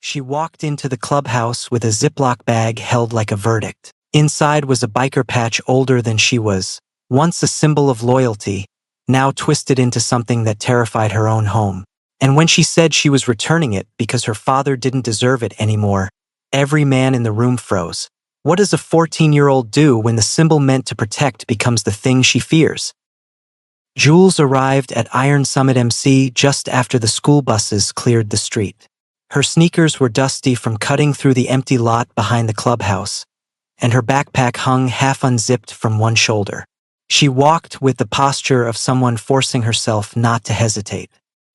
She walked into the clubhouse with a Ziploc bag held like a verdict. Inside was a biker patch older than she was, once a symbol of loyalty, now twisted into something that terrified her own home. And when she said she was returning it because her father didn't deserve it anymore, every man in the room froze. What does a 14-year-old do when the symbol meant to protect becomes the thing she fears? Jules arrived at Iron Summit MC just after the school buses cleared the street. Her sneakers were dusty from cutting through the empty lot behind the clubhouse, and her backpack hung half unzipped from one shoulder. She walked with the posture of someone forcing herself not to hesitate.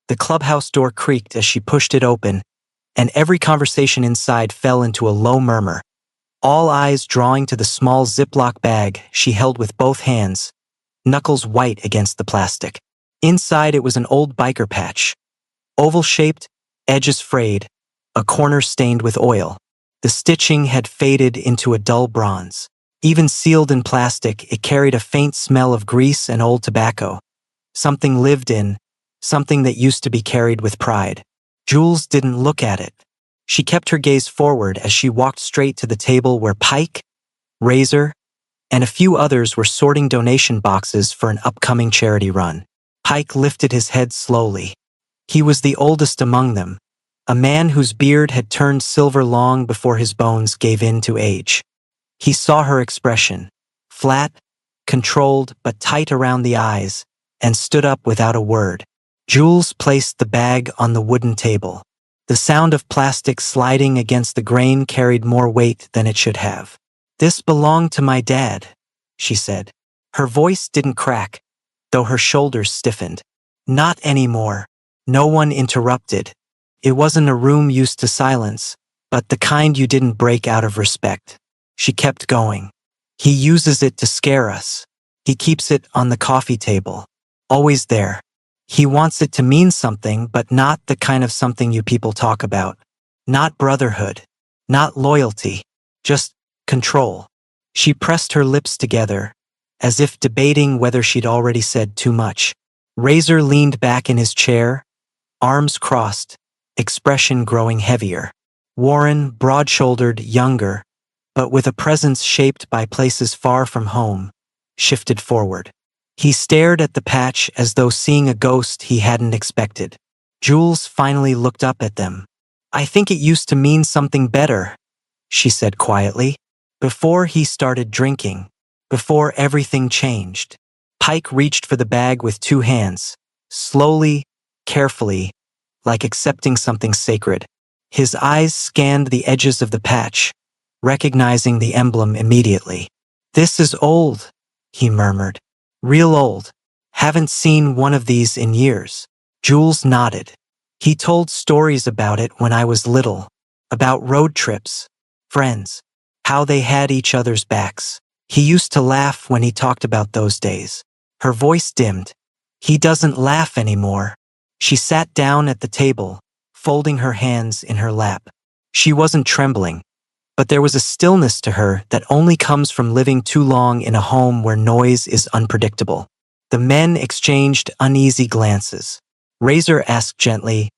The clubhouse door creaked as she pushed it open, and every conversation inside fell into a low murmur, all eyes drawing to the small Ziploc bag she held with both hands, knuckles white against the plastic. Inside it was an old biker patch, oval-shaped, edges frayed, a corner stained with oil. The stitching had faded into a dull bronze. Even sealed in plastic, it carried a faint smell of grease and old tobacco. Something lived in, something that used to be carried with pride. Jules didn't look at it. She kept her gaze forward as she walked straight to the table where Pike, Razor, and a few others were sorting donation boxes for an upcoming charity run. Pike lifted his head slowly. He was the oldest among them, a man whose beard had turned silver long before his bones gave in to age. He saw her expression, flat, controlled but tight around the eyes, and stood up without a word. Jules placed the bag on the wooden table. The sound of plastic sliding against the grain carried more weight than it should have. "This belonged to my dad," she said. Her voice didn't crack, though her shoulders stiffened. "Not anymore." No one interrupted. It wasn't a room used to silence, but the kind you didn't break out of respect. She kept going. "He uses it to scare us. He keeps it on the coffee table. Always there. He wants it to mean something, but not the kind of something you people talk about. Not brotherhood. Not loyalty. Just control." She pressed her lips together, as if debating whether she'd already said too much. Razor leaned back in his chair, arms crossed, expression growing heavier. Warren, broad-shouldered, younger, but with a presence shaped by places far from home, shifted forward. He stared at the patch as though seeing a ghost he hadn't expected. Jules finally looked up at them. "I think it used to mean something better," she said quietly. "Before he started drinking, before everything changed." Pike reached for the bag with two hands, slowly, carefully, like accepting something sacred. His eyes scanned the edges of the patch, recognizing the emblem immediately. "This is old," he murmured. "Real old. Haven't seen one of these in years." Jules nodded. "He told stories about it when I was little, about road trips, friends, how they had each other's backs. He used to laugh when he talked about those days." Her voice dimmed. "He doesn't laugh anymore." She sat down at the table, folding her hands in her lap. She wasn't trembling, but there was a stillness to her that only comes from living too long in a home where noise is unpredictable. The men exchanged uneasy glances. Razor asked gently,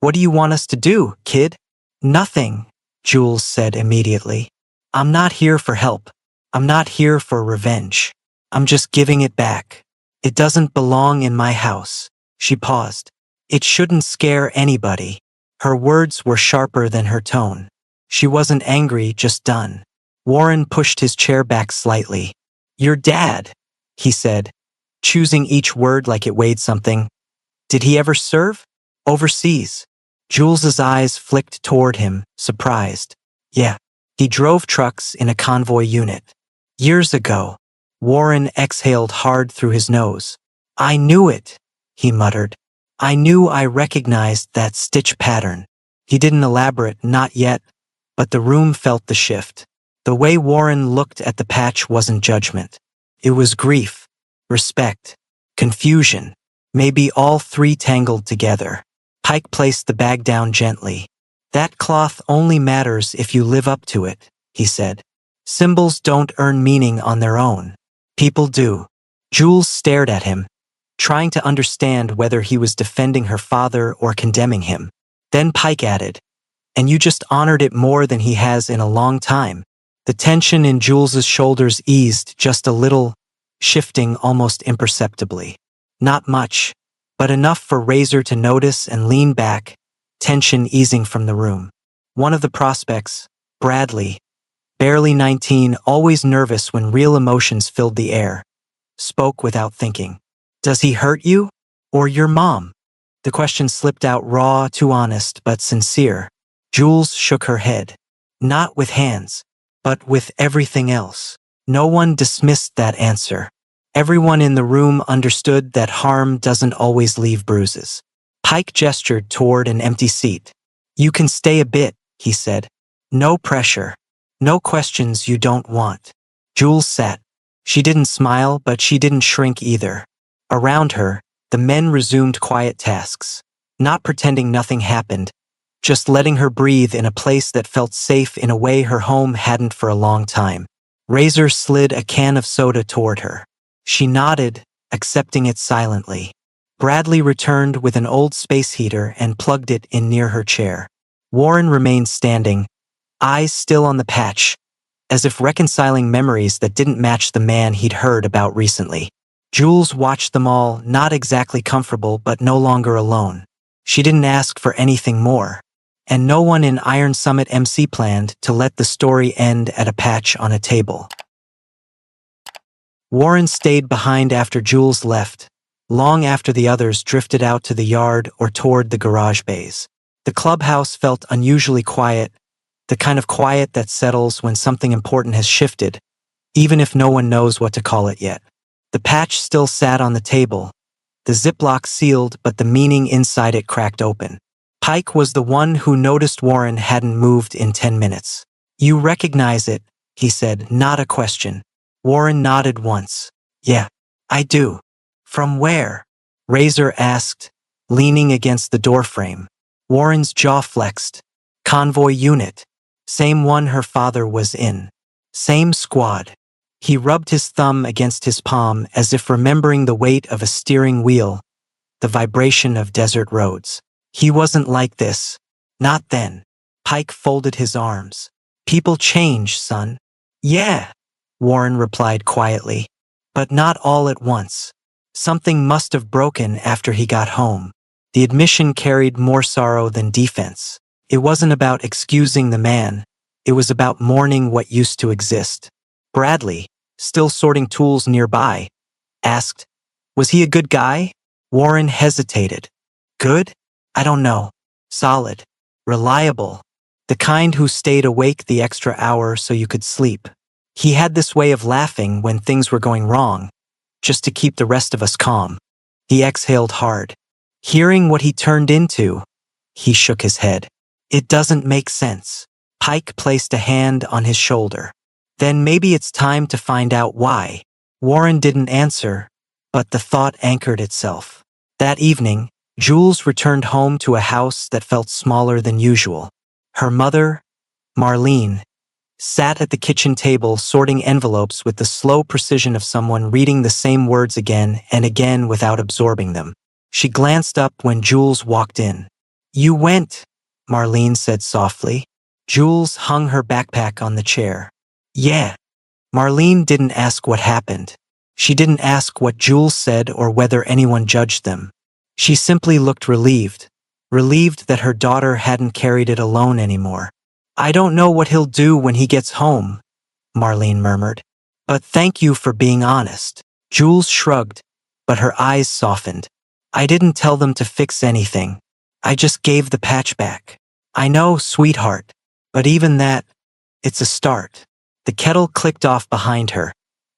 "What do you want us to do, kid?" "Nothing," Jules said immediately. "I'm not here for help. I'm not here for revenge. I'm just giving it back. It doesn't belong in my house." She paused. "It shouldn't scare anybody." Her words were sharper than her tone. She wasn't angry, just done. Warren pushed his chair back slightly. "Your dad," he said, choosing each word like it weighed something. "Did he ever serve? Overseas?" Jules's eyes flicked toward him, surprised. "Yeah. He drove trucks in a convoy unit. Years ago." Warren exhaled hard through his nose. "I knew it," he muttered. "I knew I recognized that stitch pattern." He didn't elaborate, not yet, but the room felt the shift. The way Warren looked at the patch wasn't judgment. It was grief, respect, confusion, maybe all three tangled together. Pike placed the bag down gently. "That cloth only matters if you live up to it," he said. "Symbols don't earn meaning on their own. People do." Jules stared at him, trying to understand whether he was defending her father or condemning him. Then Pike added, and you just honored it more than he has in a long time. The tension in Jules's shoulders eased just a little, shifting almost imperceptibly. Not much, but enough for Razor to notice and lean back, tension easing from the room. One of the prospects, Bradley, barely 19, always nervous when real emotions filled the air, spoke without thinking. Does he hurt you? Or your mom? The question slipped out raw, too honest, but sincere. Jules shook her head. Not with hands, but with everything else. No one dismissed that answer. Everyone in the room understood that harm doesn't always leave bruises. Pike gestured toward an empty seat. You can stay a bit, he said. No pressure. No questions you don't want. Jules sat. She didn't smile, but she didn't shrink either. Around her, the men resumed quiet tasks, not pretending nothing happened, just letting her breathe in a place that felt safe in a way her home hadn't for a long time. Razor slid a can of soda toward her. She nodded, accepting it silently. Bradley returned with an old space heater and plugged it in near her chair. Warren remained standing, eyes still on the patch, as if reconciling memories that didn't match the man he'd heard about recently. Jules watched them all, not exactly comfortable but no longer alone. She didn't ask for anything more, and no one in Iron Summit MC planned to let the story end at a patch on a table. Warren stayed behind after Jules left, long after the others drifted out to the yard or toward the garage bays. The clubhouse felt unusually quiet, the kind of quiet that settles when something important has shifted, even if no one knows what to call it yet. The patch still sat on the table, the Ziploc sealed but the meaning inside it cracked open. Pike was the one who noticed Warren hadn't moved in 10 minutes. You recognize it, he said, not a question. Warren nodded once. Yeah, I do. From where? Razor asked, leaning against the doorframe. Warren's jaw flexed. Convoy unit. Same one her father was in. Same squad. He rubbed his thumb against his palm as if remembering the weight of a steering wheel, the vibration of desert roads. He wasn't like this. Not then. Pike folded his arms. People change, son. Yeah, Warren replied quietly. But not all at once. Something must have broken after he got home. The admission carried more sorrow than defense. It wasn't about excusing the man. It was about mourning what used to exist. Bradley, still sorting tools nearby, asked, Was he a good guy? Warren hesitated. Good? I don't know. Solid. Reliable. The kind who stayed awake the extra hour so you could sleep. He had this way of laughing when things were going wrong, just to keep the rest of us calm. He exhaled hard. Hearing what he turned into, he shook his head. It doesn't make sense. Pike placed a hand on his shoulder. Then maybe it's time to find out why. Warren didn't answer, but the thought anchored itself. That evening, Jules returned home to a house that felt smaller than usual. Her mother, Marlene, sat at the kitchen table sorting envelopes with the slow precision of someone reading the same words again and again without absorbing them. She glanced up when Jules walked in. You went, Marlene said softly. Jules hung her backpack on the chair. Yeah. Marlene didn't ask what happened. She didn't ask what Jules said or whether anyone judged them. She simply looked relieved that her daughter hadn't carried it alone anymore. I don't know what he'll do when he gets home, Marlene murmured. But thank you for being honest. Jules shrugged, but her eyes softened. I didn't tell them to fix anything. I just gave the patch back. I know, sweetheart. But even that, it's a start. The kettle clicked off behind her,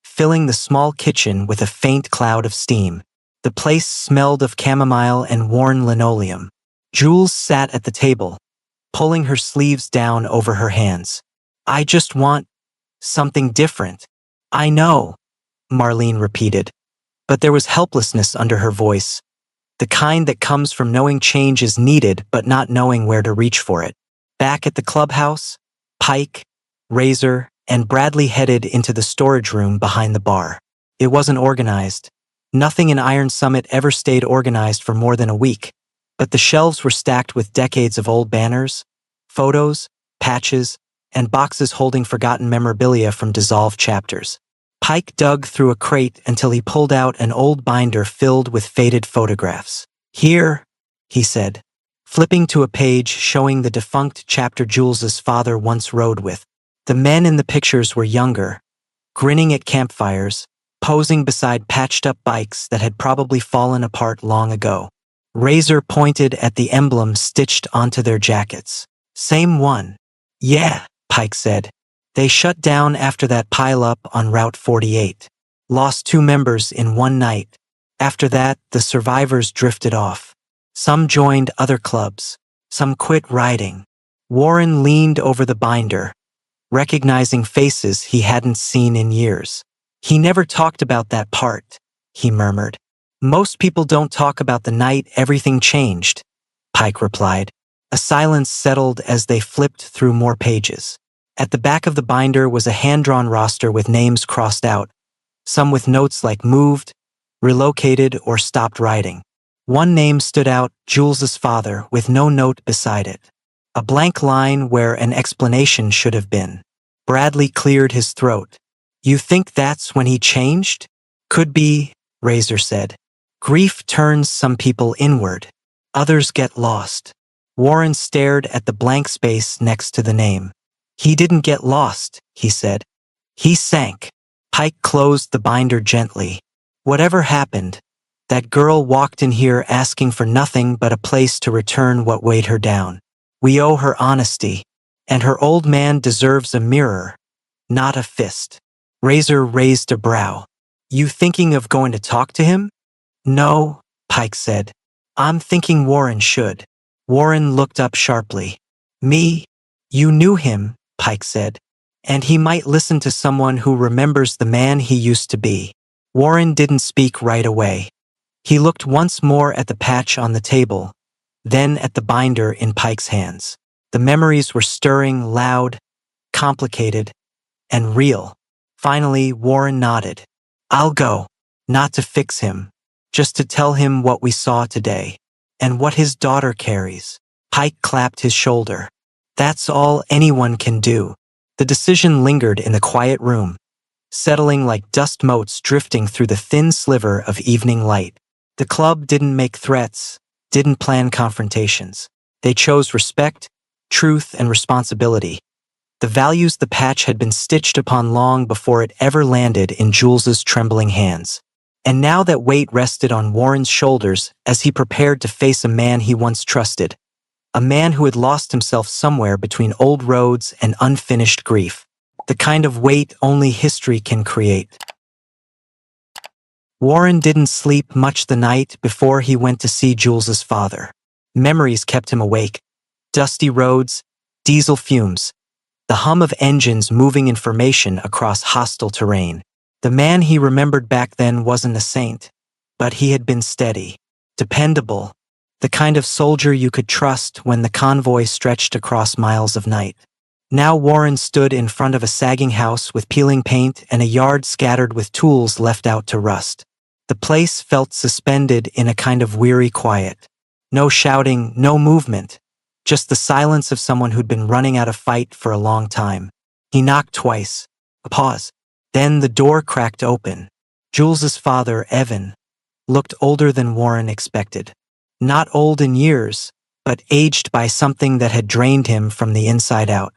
filling the small kitchen with a faint cloud of steam. The place smelled of chamomile and worn linoleum. Jules sat at the table, pulling her sleeves down over her hands. I just want something different. I know, Marlene repeated, but there was helplessness under her voice, the kind that comes from knowing change is needed but not knowing where to reach for it. Back at the clubhouse, Pike, Razor, and Bradley headed into the storage room behind the bar. It wasn't organized. Nothing in Iron Summit ever stayed organized for more than a week, but the shelves were stacked with decades of old banners, photos, patches, and boxes holding forgotten memorabilia from dissolved chapters. Pike dug through a crate until he pulled out an old binder filled with faded photographs. "Here," he said, flipping to a page showing the defunct chapter Jules's father once rode with. The men in the pictures were younger, grinning at campfires, posing beside patched-up bikes that had probably fallen apart long ago. Razor pointed at the emblem stitched onto their jackets. "Same one." "Yeah," Pike said. "They shut down after that pile-up on Route 48. Lost 2 members in one night. After that, the survivors drifted off. Some joined other clubs. Some quit riding." Warren leaned over the binder, recognizing faces he hadn't seen in years. "He never talked about that part," he murmured. "Most people don't talk about the night everything changed," Pike replied. A silence settled as they flipped through more pages. At the back of the binder was a hand-drawn roster with names crossed out, some with notes like moved, relocated, or stopped riding. One name stood out, Jules's father, with no note beside it. A blank line where an explanation should have been. Bradley cleared his throat. "You think that's when he changed?" "Could be," Razor said. "Grief turns some people inward. Others get lost." Warren stared at the blank space next to the name. "He didn't get lost," he said. "He sank." Pike closed the binder gently. "Whatever happened, that girl walked in here asking for nothing but a place to return what weighed her down. We owe her honesty, and her old man deserves a mirror, not a fist." Razor raised a brow. "You thinking of going to talk to him?" "No," Pike said. "I'm thinking Warren should." Warren looked up sharply. "Me? You knew him," Pike said. "And he might listen to someone who remembers the man he used to be." Warren didn't speak right away. He looked once more at the patch on the table, then at the binder in Pike's hands. The memories were stirring, loud, complicated, and real. Finally, Warren nodded. "I'll go. Not to fix him. Just to tell him what we saw today. And what his daughter carries." Pike clapped his shoulder. "That's all anyone can do." The decision lingered in the quiet room, settling like dust motes drifting through the thin sliver of evening light. The club didn't make threats, didn't plan confrontations. They chose respect, truth, and responsibility. The values the patch had been stitched upon long before it ever landed in Jules's trembling hands. And now that weight rested on Warren's shoulders as he prepared to face a man he once trusted, a man who had lost himself somewhere between old roads and unfinished grief. The kind of weight only history can create. Warren didn't sleep much the night before he went to see Jules's father. Memories kept him awake. Dusty roads, diesel fumes, the hum of engines moving information across hostile terrain. The man he remembered back then wasn't a saint, but he had been steady, dependable, the kind of soldier you could trust when the convoy stretched across miles of night. Now Warren stood in front of a sagging house with peeling paint and a yard scattered with tools left out to rust. The place felt suspended in a kind of weary quiet. No shouting, no movement, just the silence of someone who'd been running out of fight for a long time. He knocked twice. A pause. Then the door cracked open. Jules's father, Evan, looked older than Warren expected. Not old in years, but aged by something that had drained him from the inside out.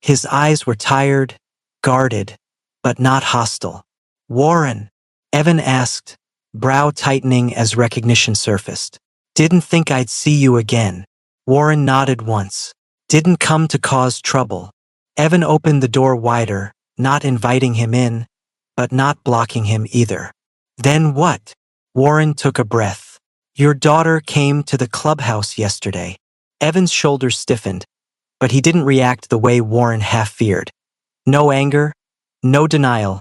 His eyes were tired, guarded, but not hostile. "Warren?" Evan asked, brow tightening as recognition surfaced. "Didn't think I'd see you again." Warren nodded once. "Didn't come to cause trouble." Evan opened the door wider, not inviting him in, but not blocking him either. "Then what?" Warren took a breath. "Your daughter came to the clubhouse yesterday." Evan's shoulders stiffened, but he didn't react the way Warren half feared. No anger, no denial,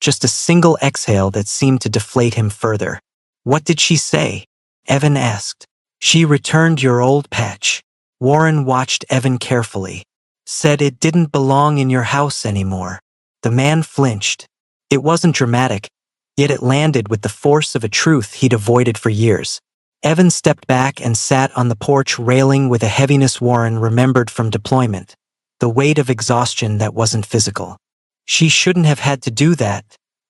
just a single exhale that seemed to deflate him further. "What did she say?" Evan asked. "She returned your old patch." Warren watched Evan carefully. "Said it didn't belong in your house anymore." The man flinched. It wasn't dramatic, yet it landed with the force of a truth he'd avoided for years. Evan stepped back and sat on the porch railing with a heaviness Warren remembered from deployment, the weight of exhaustion that wasn't physical. She shouldn't have had to do that,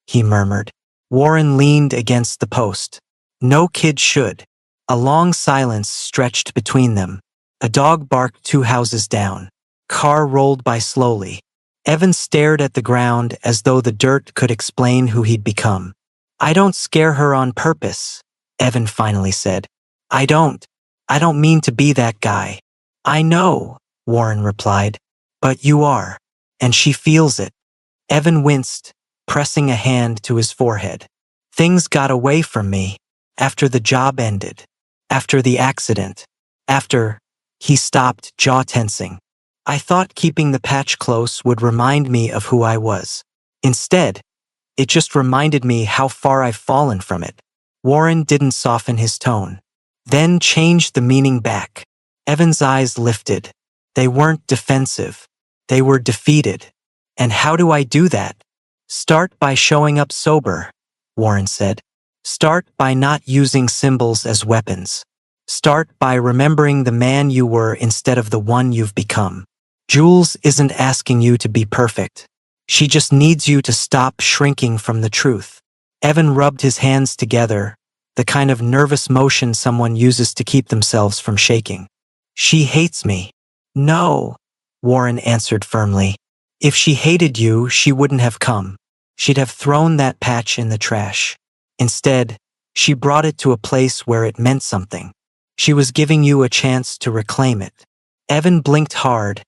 he murmured. Warren leaned against the post. No kid should. A long silence stretched between them. A dog barked 2 houses down. Car rolled by slowly. Evan stared at the ground as though the dirt could explain who he'd become. I don't scare her on purpose, Evan finally said. I don't mean to be that guy. I know, Warren replied. But you are. And she feels it. Evan winced, pressing a hand to his forehead. Things got away from me. After the job ended. After the accident. After... He stopped, jaw tensing. I thought keeping the patch close would remind me of who I was. Instead, it just reminded me how far I've fallen from it. Warren didn't soften his tone. Then changed the meaning back. Evan's eyes lifted. They weren't defensive. They were defeated. And how do I do that? Start by showing up sober, Warren said. Start by not using symbols as weapons. Start by remembering the man you were instead of the one you've become. Jules isn't asking you to be perfect. She just needs you to stop shrinking from the truth. Evan rubbed his hands together, the kind of nervous motion someone uses to keep themselves from shaking. She hates me. No, Warren answered firmly. If she hated you, she wouldn't have come. She'd have thrown that patch in the trash. Instead, she brought it to a place where it meant something. She was giving you a chance to reclaim it. Evan blinked hard,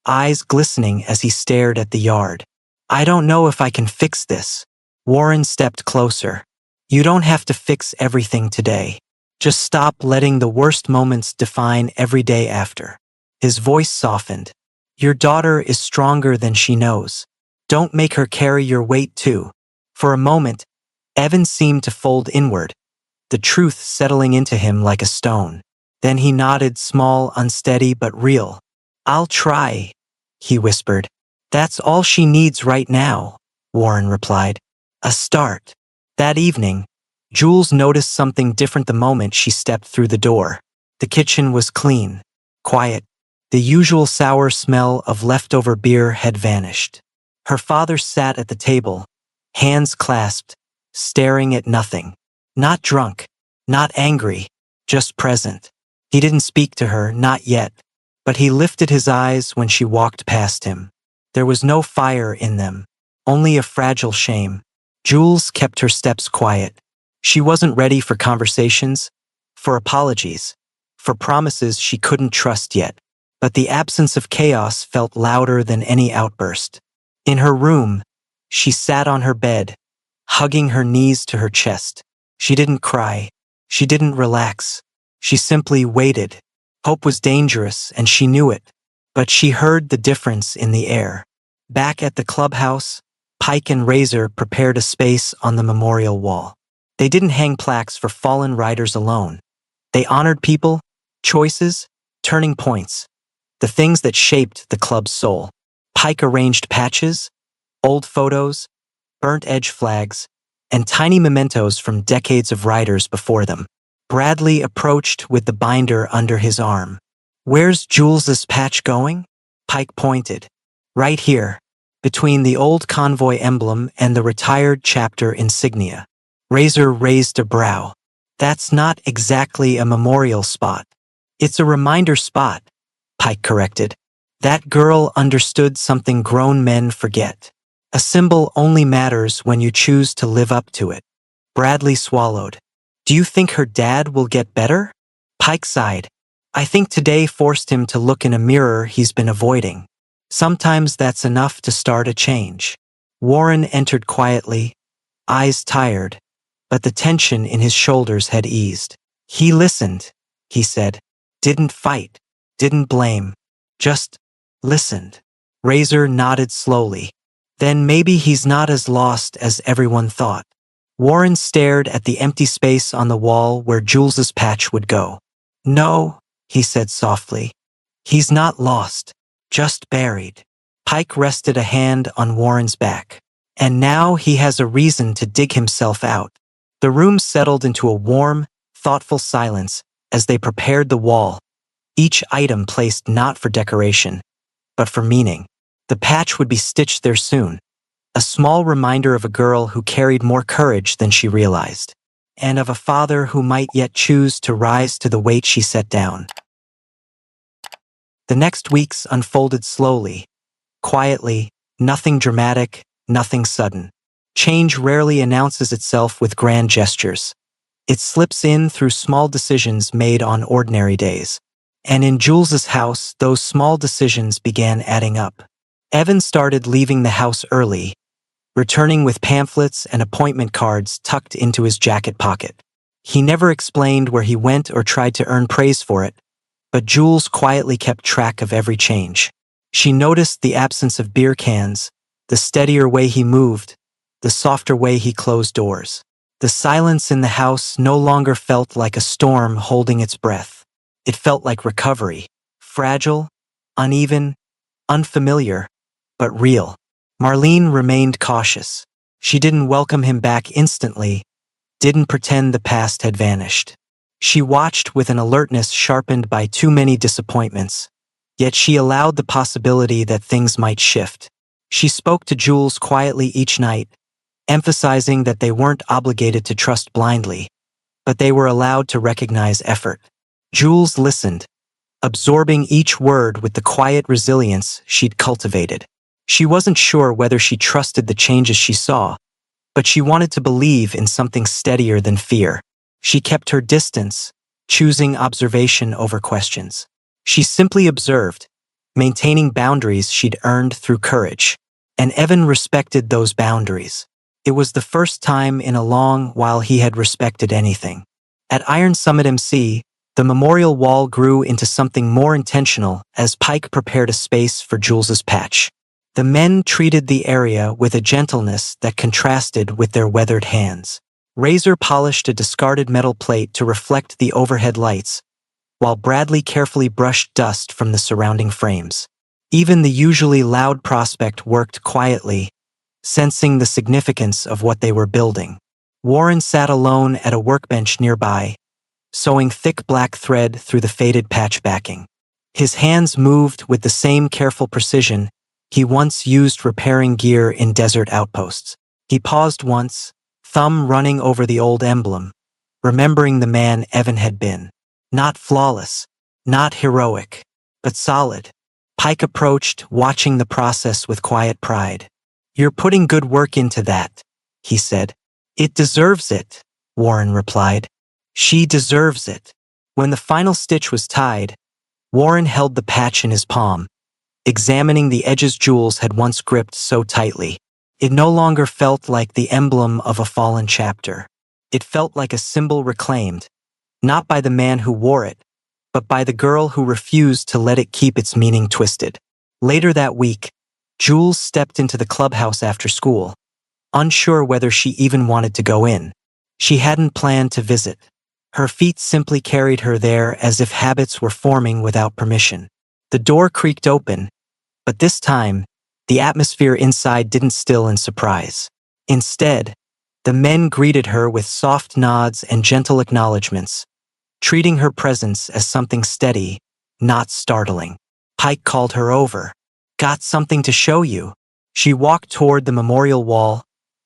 eyes glistening as he stared at the yard. I don't know if I can fix this. Warren stepped closer. You don't have to fix everything today. Just stop letting the worst moments define every day after. His voice softened. Your daughter is stronger than she knows. Don't make her carry your weight too. For a moment, Evan seemed to fold inward, the truth settling into him like a stone. Then he nodded, small, unsteady, but real. I'll try, he whispered. That's all she needs right now, Warren replied. A start. That evening, Jules noticed something different the moment she stepped through the door. The kitchen was clean, quiet. The usual sour smell of leftover beer had vanished. Her father sat at the table, hands clasped, staring at nothing. Not drunk, not angry, just present. He didn't speak to her, not yet, but he lifted his eyes when she walked past him. There was no fire in them, only a fragile shame. Jules kept her steps quiet. She wasn't ready for conversations, for apologies, for promises she couldn't trust yet. But the absence of chaos felt louder than any outburst. In her room, she sat on her bed, hugging her knees to her chest. She didn't cry. She didn't relax. She simply waited. Hope was dangerous, and she knew it. But she heard the difference in the air. Back at the clubhouse, Pike and Razor prepared a space on the memorial wall. They didn't hang plaques for fallen riders alone. They honored people, choices, turning points, the things that shaped the club's soul. Pike arranged patches, old photos, burnt-edge flags, and tiny mementos from decades of riders before them. Bradley approached with the binder under his arm. Where's Jules's patch going? Pike pointed. Right here, between the old convoy emblem and the retired chapter insignia. Razor raised a brow. That's not exactly a memorial spot. It's a reminder spot, Pike corrected. That girl understood something grown men forget. A symbol only matters when you choose to live up to it. Bradley swallowed. Do you think her dad will get better? Pike sighed. I think today forced him to look in a mirror he's been avoiding. Sometimes that's enough to start a change. Warren entered quietly, eyes tired, but the tension in his shoulders had eased. He listened, he said. Didn't fight, didn't blame, just listened. Razor nodded slowly. Then maybe he's not as lost as everyone thought. Warren stared at the empty space on the wall where Jules's patch would go. No, he said softly. He's not lost, just buried. Pike rested a hand on Warren's back. And now he has a reason to dig himself out. The room settled into a warm, thoughtful silence as they prepared the wall, each item placed not for decoration, but for meaning. The patch would be stitched there soon, a small reminder of a girl who carried more courage than she realized, and of a father who might yet choose to rise to the weight she set down. The next weeks unfolded slowly, quietly, nothing dramatic, nothing sudden. Change rarely announces itself with grand gestures. It slips in through small decisions made on ordinary days. And in Jules's house, those small decisions began adding up. Evan started leaving the house early, returning with pamphlets and appointment cards tucked into his jacket pocket. He never explained where he went or tried to earn praise for it, but Jules quietly kept track of every change. She noticed the absence of beer cans, the steadier way he moved, the softer way he closed doors. The silence in the house no longer felt like a storm holding its breath. It felt like recovery, fragile, uneven, unfamiliar, but real. Marlene remained cautious. She didn't welcome him back instantly, didn't pretend the past had vanished. She watched with an alertness sharpened by too many disappointments, yet she allowed the possibility that things might shift. She spoke to Jules quietly each night, emphasizing that they weren't obligated to trust blindly, but they were allowed to recognize effort. Jules listened, absorbing each word with the quiet resilience she'd cultivated. She wasn't sure whether she trusted the changes she saw, but she wanted to believe in something steadier than fear. She kept her distance, choosing observation over questions. She simply observed, maintaining boundaries she'd earned through courage. And Evan respected those boundaries. It was the first time in a long while he had respected anything. At Iron Summit MC, the memorial wall grew into something more intentional as Pike prepared a space for Jules's patch. The men treated the area with a gentleness that contrasted with their weathered hands. Razor polished a discarded metal plate to reflect the overhead lights, while Bradley carefully brushed dust from the surrounding frames. Even the usually loud prospect worked quietly, sensing the significance of what they were building. Warren sat alone at a workbench nearby, sewing thick black thread through the faded patch backing. His hands moved with the same careful precision he once used repairing gear in desert outposts. He paused once, thumb running over the old emblem, remembering the man Evan had been. Not flawless, not heroic, but solid. Pike approached, watching the process with quiet pride. "You're putting good work into that," he said. "It deserves it," Warren replied. "She deserves it." When the final stitch was tied, Warren held the patch in his palm, examining the edges Jules had once gripped so tightly. It no longer felt like the emblem of a fallen chapter. It felt like a symbol reclaimed, not by the man who wore it, but by the girl who refused to let it keep its meaning twisted. Later that week, Jules stepped into the clubhouse after school, unsure whether she even wanted to go in. She hadn't planned to visit. Her feet simply carried her there as if habits were forming without permission. The door creaked open, but this time, the atmosphere inside didn't still in surprise. Instead, the men greeted her with soft nods and gentle acknowledgments, treating her presence as something steady, not startling. Pike called her over. "Got something to show you." She walked toward the memorial wall,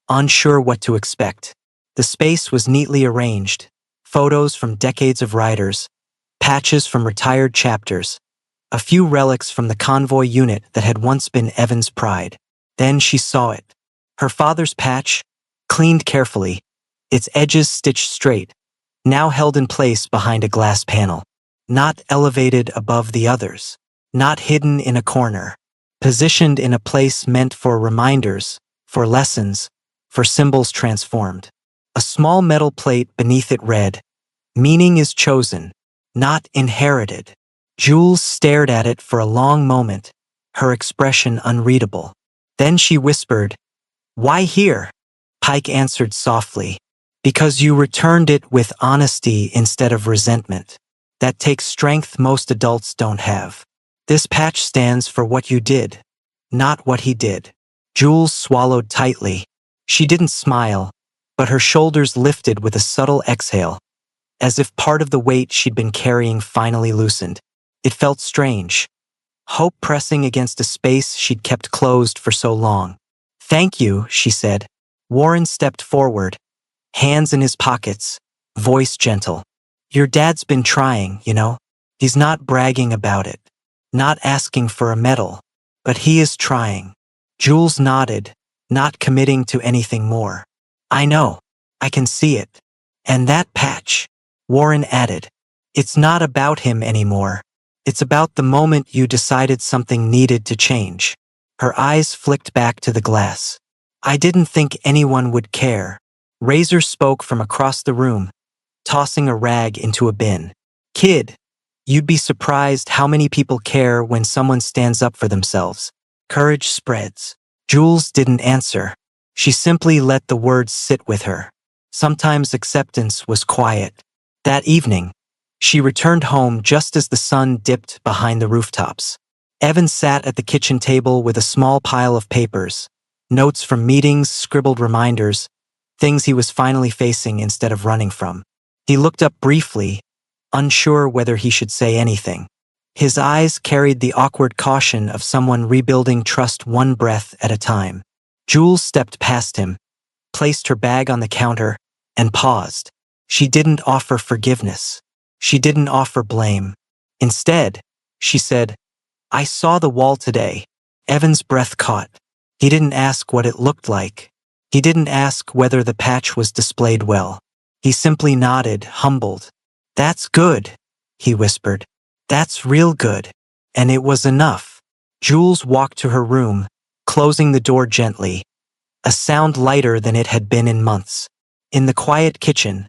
unsure what to expect. The space was neatly arranged, photos from decades of riders, patches from retired chapters, a few relics from the convoy unit that had once been Evan's pride. Then she saw it. Her father's patch, cleaned carefully, its edges stitched straight, now held in place behind a glass panel. Not elevated above the others, not hidden in a corner, positioned in a place meant for reminders, for lessons, for symbols transformed. A small metal plate beneath it read, "Meaning is chosen, not inherited." Jules stared at it for a long moment, her expression unreadable. Then she whispered, "Why here?" Pike answered softly, "Because you returned it with honesty instead of resentment. That takes strength most adults don't have. This patch stands for what you did, not what he did." Jules swallowed tightly. She didn't smile, but her shoulders lifted with a subtle exhale. as if part of the weight she'd been carrying finally loosened. It felt strange. Hope pressing against a space she'd kept closed for so long. "Thank you," she said. Warren stepped forward, hands in his pockets, voice gentle. "Your dad's been trying, you know. He's not bragging about it, not asking for a medal, but he is trying." Jules nodded, not committing to anything more. "I know. I can see it. And that patch," Warren added. "It's not about him anymore. It's about the moment you decided something needed to change." Her eyes flicked back to the glass. "I didn't think anyone would care." Razor spoke from across the room, tossing a rag into a bin. "Kid, you'd be surprised how many people care when someone stands up for themselves. Courage spreads." Jules didn't answer. She simply let the words sit with her. Sometimes acceptance was quiet. That evening, she returned home just as the sun dipped behind the rooftops. Evan sat at the kitchen table with a small pile of papers, notes from meetings, scribbled reminders, things he was finally facing instead of running from. He looked up briefly, unsure whether he should say anything. His eyes carried the awkward caution of someone rebuilding trust one breath at a time. Jules stepped past him, placed her bag on the counter, and paused. She didn't offer forgiveness. She didn't offer blame. Instead, she said, "I saw the wall today." Evan's breath caught. He didn't ask what it looked like. He didn't ask whether the patch was displayed well. He simply nodded, humbled. "That's good," he whispered. "That's real good." And it was enough. Jules walked to her room, closing the door gently, a sound lighter than it had been in months. In the quiet kitchen,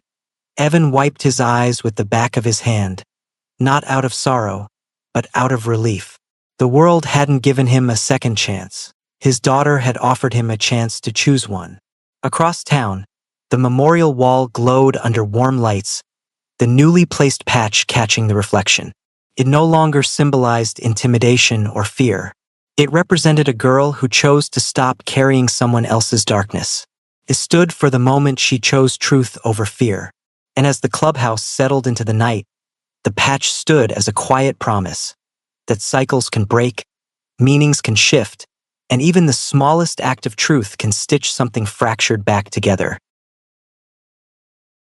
Evan wiped his eyes with the back of his hand, not out of sorrow, but out of relief. The world hadn't given him a second chance. His daughter had offered him a chance to choose one. Across town, the memorial wall glowed under warm lights, the newly placed patch catching the reflection. It no longer symbolized intimidation or fear. It represented a girl who chose to stop carrying someone else's darkness. It stood for the moment she chose truth over fear. And as the clubhouse settled into the night, the patch stood as a quiet promise that cycles can break, meanings can shift, and even the smallest act of truth can stitch something fractured back together.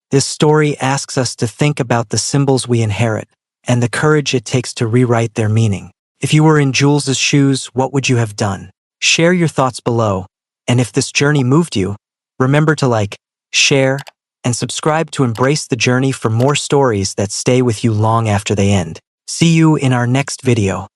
This story asks us to think about the symbols we inherit and the courage it takes to rewrite their meaning. If you were in Jules's shoes, what would you have done? Share your thoughts below, and if this journey moved you, remember to like, share, and subscribe to embrace the journey for more stories that stay with you long after they end. See you in our next video.